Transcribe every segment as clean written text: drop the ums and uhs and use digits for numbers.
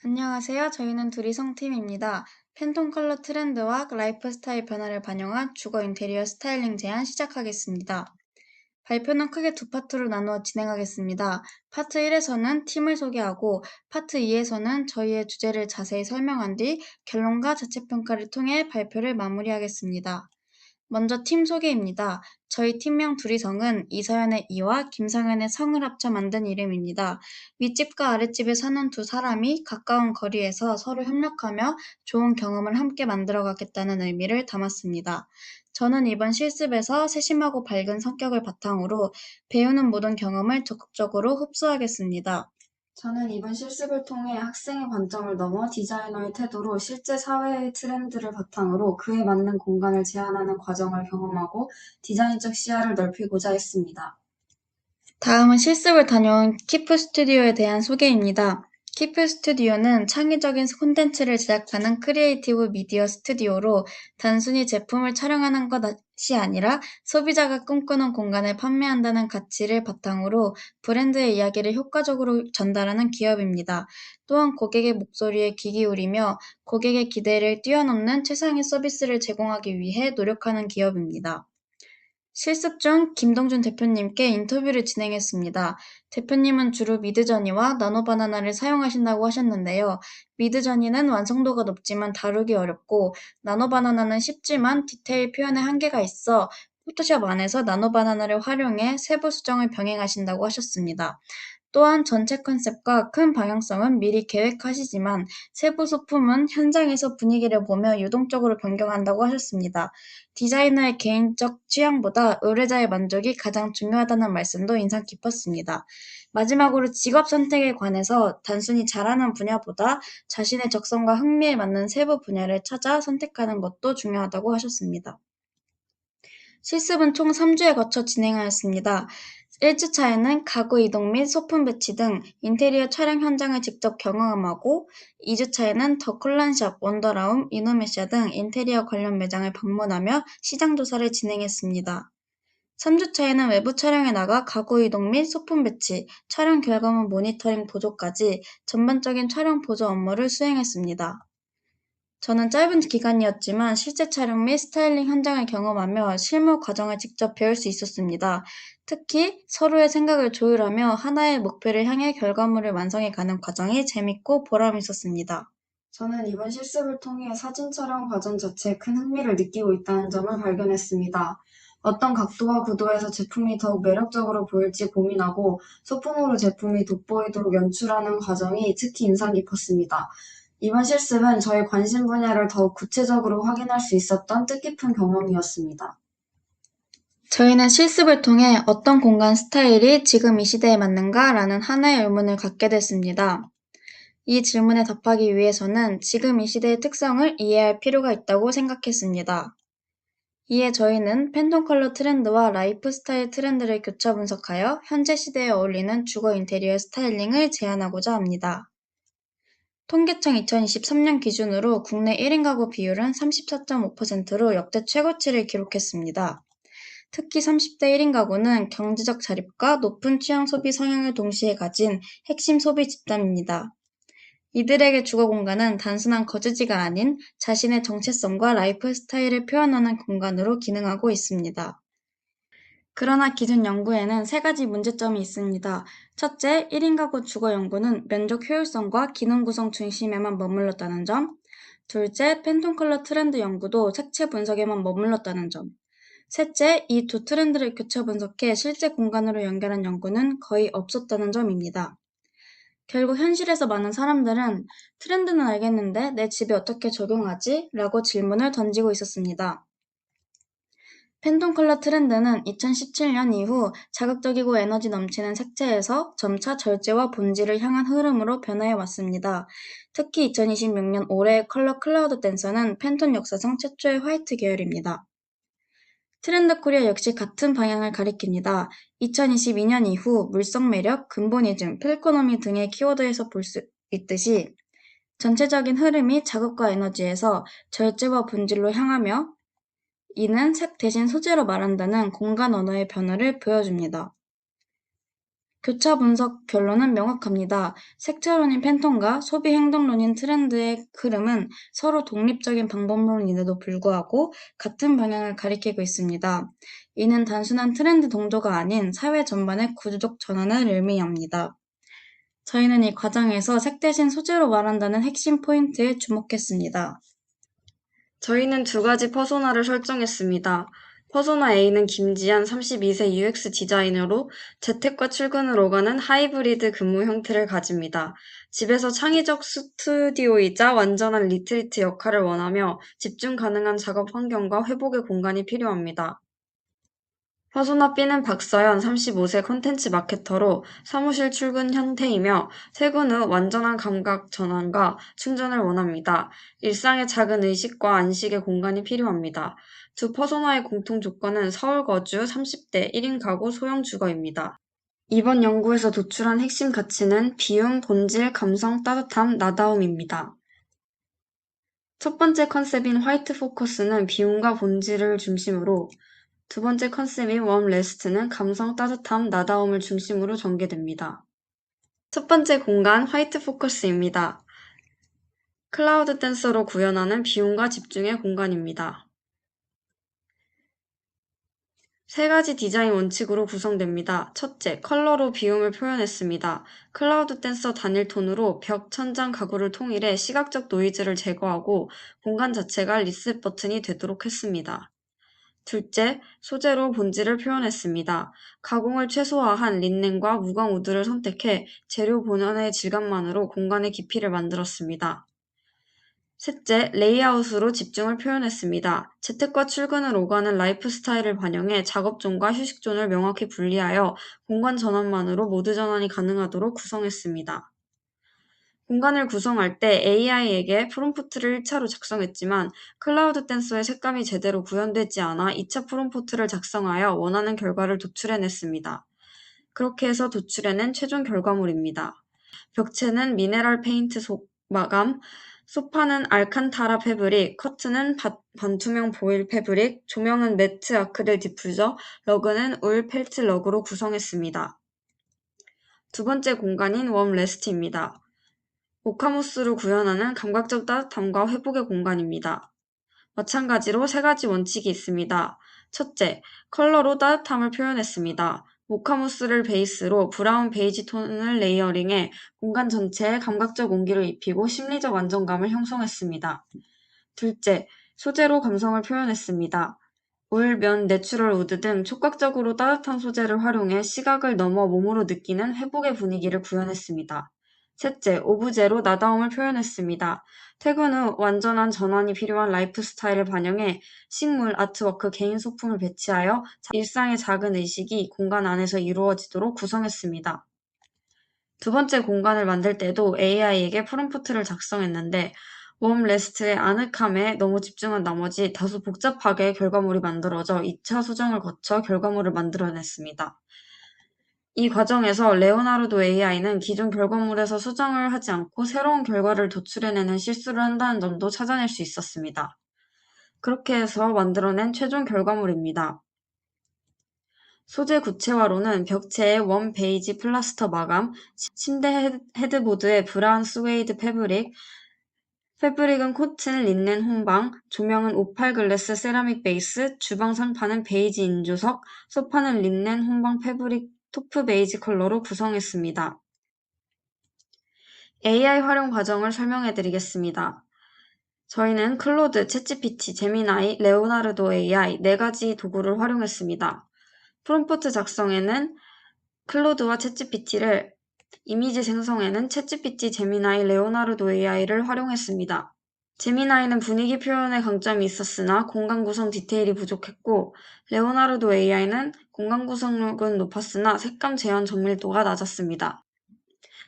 안녕하세요. 저희는 두리성팀입니다. 팬톤 컬러 트렌드와 라이프 스타일 변화를 반영한 주거 인테리어 스타일링 제안 시작하겠습니다. 발표는 크게 두 파트로 나누어 진행하겠습니다. 파트 1에서는 팀을 소개하고 파트 2에서는 저희의 주제를 자세히 설명한 뒤 결론과 자체평가를 통해 발표를 마무리하겠습니다. 먼저 팀 소개입니다. 저희 팀명 두리성은 이서연의 이와 김상현의 성을 합쳐 만든 이름입니다. 윗집과 아랫집에 사는 두 사람이 가까운 거리에서 서로 협력하며 좋은 경험을 함께 만들어가겠다는 의미를 담았습니다. 저는 이번 실습에서 세심하고 밝은 성격을 바탕으로 배우는 모든 경험을 적극적으로 흡수하겠습니다. 저는 이번 실습을 통해 학생의 관점을 넘어 디자이너의 태도로 실제 사회의 트렌드를 바탕으로 그에 맞는 공간을 제안하는 과정을 경험하고 디자인적 시야를 넓히고자 했습니다. 다음은 실습을 다녀온 키프 스튜디오에 대한 소개입니다. 키프 스튜디오는 창의적인 콘텐츠를 제작하는 크리에이티브 미디어 스튜디오로 단순히 제품을 촬영하는 것이 아니라 소비자가 꿈꾸는 공간을 판매한다는 가치를 바탕으로 브랜드의 이야기를 효과적으로 전달하는 기업입니다. 또한 고객의 목소리에 귀 기울이며 고객의 기대를 뛰어넘는 최상의 서비스를 제공하기 위해 노력하는 기업입니다. 실습 중 김동준 대표님께 인터뷰를 진행했습니다. 대표님은 주로 미드저니와 나노바나나를 사용하신다고 하셨는데요. 미드저니는 완성도가 높지만 다루기 어렵고 나노바나나는 쉽지만 디테일 표현에 한계가 있어 포토샵 안에서 나노바나나를 활용해 세부 수정을 병행하신다고 하셨습니다. 또한 전체 컨셉과 큰 방향성은 미리 계획하시지만 세부 소품은 현장에서 분위기를 보며 유동적으로 변경한다고 하셨습니다. 디자이너의 개인적 취향보다 의뢰자의 만족이 가장 중요하다는 말씀도 인상 깊었습니다. 마지막으로 직업 선택에 관해서 단순히 잘하는 분야보다 자신의 적성과 흥미에 맞는 세부 분야를 찾아 선택하는 것도 중요하다고 하셨습니다. 실습은 총 3주에 거쳐 진행하였습니다. 1주차에는 가구 이동 및 소품 배치 등 인테리어 촬영 현장을 직접 경험하고 2주차에는 더 콜란샵, 원더라움, 이노메샤 등 인테리어 관련 매장을 방문하며 시장 조사를 진행했습니다. 3주차에는 외부 촬영에 나가 가구 이동 및 소품 배치, 촬영 결과물 모니터링 보조까지 전반적인 촬영 보조 업무를 수행했습니다. 저는 짧은 기간이었지만 실제 촬영 및 스타일링 현장을 경험하며 실무 과정을 직접 배울 수 있었습니다. 특히 서로의 생각을 조율하며 하나의 목표를 향해 결과물을 완성해 가는 과정이 재밌고 보람 있었습니다. 저는 이번 실습을 통해 사진 촬영 과정 자체에 큰 흥미를 느끼고 있다는 점을 발견했습니다. 어떤 각도와 구도에서 제품이 더욱 매력적으로 보일지 고민하고 소품으로 제품이 돋보이도록 연출하는 과정이 특히 인상 깊었습니다. 이번 실습은 저의 관심 분야를 더욱 구체적으로 확인할 수 있었던 뜻깊은 경험이었습니다. 저희는 실습을 통해 어떤 공간 스타일이 지금 이 시대에 맞는가라는 하나의 의문을 갖게 됐습니다. 이 질문에 답하기 위해서는 지금 이 시대의 특성을 이해할 필요가 있다고 생각했습니다. 이에 저희는 팬톤 컬러 트렌드와 라이프 스타일 트렌드를 교차 분석하여 현재 시대에 어울리는 주거 인테리어 스타일링을 제안하고자 합니다. 통계청 2023년 기준으로 국내 1인 가구 비율은 34.5%로 역대 최고치를 기록했습니다. 특히 30대 1인 가구는 경제적 자립과 높은 취향 소비 성향을 동시에 가진 핵심 소비 집단입니다. 이들에게 주거 공간은 단순한 거주지가 아닌 자신의 정체성과 라이프 스타일을 표현하는 공간으로 기능하고 있습니다. 그러나 기존 연구에는 세 가지 문제점이 있습니다. 첫째, 1인 가구 주거 연구는 면적 효율성과 기능 구성 중심에만 머물렀다는 점. 둘째, 팬톤 컬러 트렌드 연구도 색채 분석에만 머물렀다는 점. 셋째, 이 두 트렌드를 교차 분석해 실제 공간으로 연결한 연구는 거의 없었다는 점입니다. 결국 현실에서 많은 사람들은 트렌드는 알겠는데 내 집에 어떻게 적용하지? 라고 질문을 던지고 있었습니다. 팬톤 컬러 트렌드는 2017년 이후 자극적이고 에너지 넘치는 색채에서 점차 절제와 본질을 향한 흐름으로 변화해 왔습니다. 특히 2026년 올해의 컬러 클라우드 댄서는 팬톤 역사상 최초의 화이트 계열입니다. 트렌드 코리아 역시 같은 방향을 가리킵니다. 2022년 이후 물성 매력, 근본이즘, 필코노미 등의 키워드에서 볼 수 있듯이 전체적인 흐름이 자극과 에너지에서 절제와 본질로 향하며 이는 색 대신 소재로 말한다는 공간 언어의 변화를 보여줍니다. 교차 분석 결론은 명확합니다. 색채론인 팬텀과 소비 행동론인 트렌드의 흐름은 서로 독립적인 방법론임에도 불구하고 같은 방향을 가리키고 있습니다. 이는 단순한 트렌드 동조가 아닌 사회 전반의 구조적 전환을 의미합니다. 저희는 이 과정에서 색 대신 소재로 말한다는 핵심 포인트에 주목했습니다. 저희는 두 가지 퍼소나를 설정했습니다. 퍼소나 A는 김지한 32세 UX 디자이너로 재택과 출근을 오가는 하이브리드 근무 형태를 가집니다. 집에서 창의적 스튜디오이자 완전한 리트리트 역할을 원하며 집중 가능한 작업 환경과 회복의 공간이 필요합니다. 퍼소나 B는 박서연 35세 콘텐츠 마케터로 사무실 출근 형태이며 퇴근 후 완전한 감각 전환과 충전을 원합니다. 일상의 작은 의식과 안식의 공간이 필요합니다. 두 퍼소나의 공통 조건은 서울 거주 30대 1인 가구 소형 주거입니다. 이번 연구에서 도출한 핵심 가치는 비움, 본질, 감성, 따뜻함, 나다움입니다. 첫 번째 컨셉인 화이트 포커스는 비움과 본질을 중심으로, 두 번째 컨셉인 웜 레스트는 감성, 따뜻함, 나다움을 중심으로 전개됩니다. 첫 번째 공간 화이트 포커스입니다. 클라우드 댄서로 구현하는 비움과 집중의 공간입니다. 세 가지 디자인 원칙으로 구성됩니다. 첫째, 컬러로 비움을 표현했습니다. 클라우드 댄서 단일 톤으로 벽, 천장, 가구를 통일해 시각적 노이즈를 제거하고 공간 자체가 리셋 버튼이 되도록 했습니다. 둘째, 소재로 본질을 표현했습니다. 가공을 최소화한 린넨과 무광 우드를 선택해 재료 본연의 질감만으로 공간의 깊이를 만들었습니다. 셋째, 레이아웃으로 집중을 표현했습니다. 재택과 출근을 오가는 라이프 스타일을 반영해 작업존과 휴식존을 명확히 분리하여 공간 전환만으로 모드 전환이 가능하도록 구성했습니다. 공간을 구성할 때 AI에게 프롬프트를 1차로 작성했지만 클라우드 댄서의 색감이 제대로 구현되지 않아 2차 프롬프트를 작성하여 원하는 결과를 도출해냈습니다. 그렇게 해서 도출해낸 최종 결과물입니다. 벽체는 미네랄 페인트 마감, 소파는 알칸타라 패브릭, 커튼은 반투명 보일 패브릭, 조명은 매트 아크릴 디퓨저, 러그는 울 펠트 러그로 구성했습니다. 두 번째 공간인 웜 레스트입니다. 모카모스로 구현하는 감각적 따뜻함과 회복의 공간입니다. 마찬가지로 세 가지 원칙이 있습니다. 첫째, 컬러로 따뜻함을 표현했습니다. 모카무스를 베이스로 브라운 베이지 톤을 레이어링해 공간 전체에 감각적 온기를 입히고 심리적 안정감을 형성했습니다. 둘째, 소재로 감성을 표현했습니다. 울, 면, 내추럴 우드 등 촉각적으로 따뜻한 소재를 활용해 시각을 넘어 몸으로 느끼는 회복의 분위기를 구현했습니다. 셋째, 오브제로 나다움을 표현했습니다. 퇴근 후 완전한 전환이 필요한 라이프 스타일을 반영해 식물, 아트워크, 개인 소품을 배치하여 일상의 작은 의식이 공간 안에서 이루어지도록 구성했습니다. 두 번째 공간을 만들 때도 AI에게 프롬프트를 작성했는데 웜 레스트의 아늑함에 너무 집중한 나머지 다소 복잡하게 결과물이 만들어져 2차 수정을 거쳐 결과물을 만들어냈습니다. 이 과정에서 레오나르도 AI는 기존 결과물에서 수정을 하지 않고 새로운 결과를 도출해내는 실수를 한다는 점도 찾아낼 수 있었습니다. 그렇게 해서 만들어낸 최종 결과물입니다. 소재 구체화로는 벽체의 웜 베이지 플라스터 마감, 침대 헤드보드의 브라운 스웨이드 패브릭은 코튼 린넨 혼방, 조명은 오팔 글래스 세라믹 베이스, 주방 상판은 베이지 인조석, 소파는 린넨 혼방 패브릭 토프 베이지 컬러로 구성했습니다. AI 활용 과정을 설명해드리겠습니다. 저희는 클로드, 챗GPT, 제미나이, 레오나르도 AI 네 가지 도구를 활용했습니다. 프롬프트 작성에는 클로드와 챗GPT를, 이미지 생성에는 챗GPT, 제미나이, 레오나르도 AI를 활용했습니다. 제미나이는 분위기 표현에 강점이 있었으나 공간 구성 디테일이 부족했고, 레오나르도 AI는 공간 구성력은 높았으나 색감 재현 정밀도가 낮았습니다.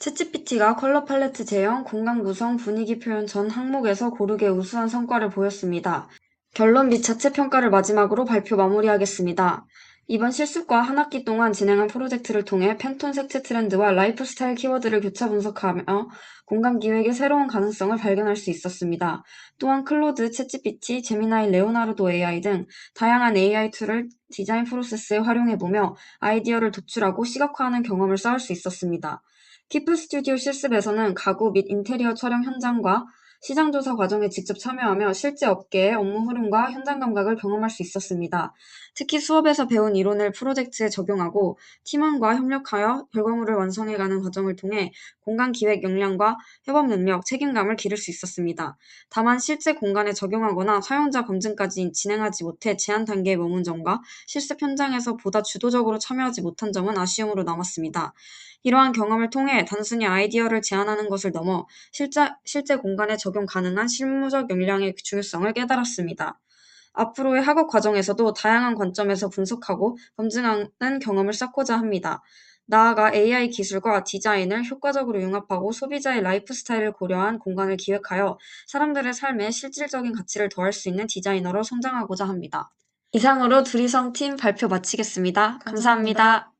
챗GPT가 컬러 팔레트 제형, 공간 구성, 분위기 표현 전 항목에서 고르게 우수한 성과를 보였습니다. 결론 및 자체 평가를 마지막으로 발표 마무리하겠습니다. 이번 실습과 한 학기 동안 진행한 프로젝트를 통해 팬톤 색채 트렌드와 라이프 스타일 키워드를 교차 분석하며 공간 기획의 새로운 가능성을 발견할 수 있었습니다. 또한 클로드, 챗GPT, 제미나이, 레오나르도 AI 등 다양한 AI 툴을 디자인 프로세스에 활용해보며 아이디어를 도출하고 시각화하는 경험을 쌓을 수 있었습니다. 키프 스튜디오 실습에서는 가구 및 인테리어 촬영 현장과 시장 조사 과정에 직접 참여하며 실제 업계의 업무 흐름과 현장 감각을 경험할 수 있었습니다. 특히 수업에서 배운 이론을 프로젝트에 적용하고 팀원과 협력하여 결과물을 완성해가는 과정을 통해 공간 기획 역량과 협업 능력, 책임감을 기를 수 있었습니다. 다만 실제 공간에 적용하거나 사용자 검증까지 진행하지 못해 제한 단계에 머문 점과 실습 현장에서 보다 주도적으로 참여하지 못한 점은 아쉬움으로 남았습니다. 이러한 경험을 통해 단순히 아이디어를 제안하는 것을 넘어 실제 공간에 적용 가능한 실무적 역량의 중요성을 깨달았습니다. 앞으로의 학업 과정에서도 다양한 관점에서 분석하고 검증하는 경험을 쌓고자 합니다. 나아가 AI 기술과 디자인을 효과적으로 융합하고 소비자의 라이프 스타일을 고려한 공간을 기획하여 사람들의 삶에 실질적인 가치를 더할 수 있는 디자이너로 성장하고자 합니다. 이상으로 두리성 팀 발표 마치겠습니다. 감사합니다. 감사합니다.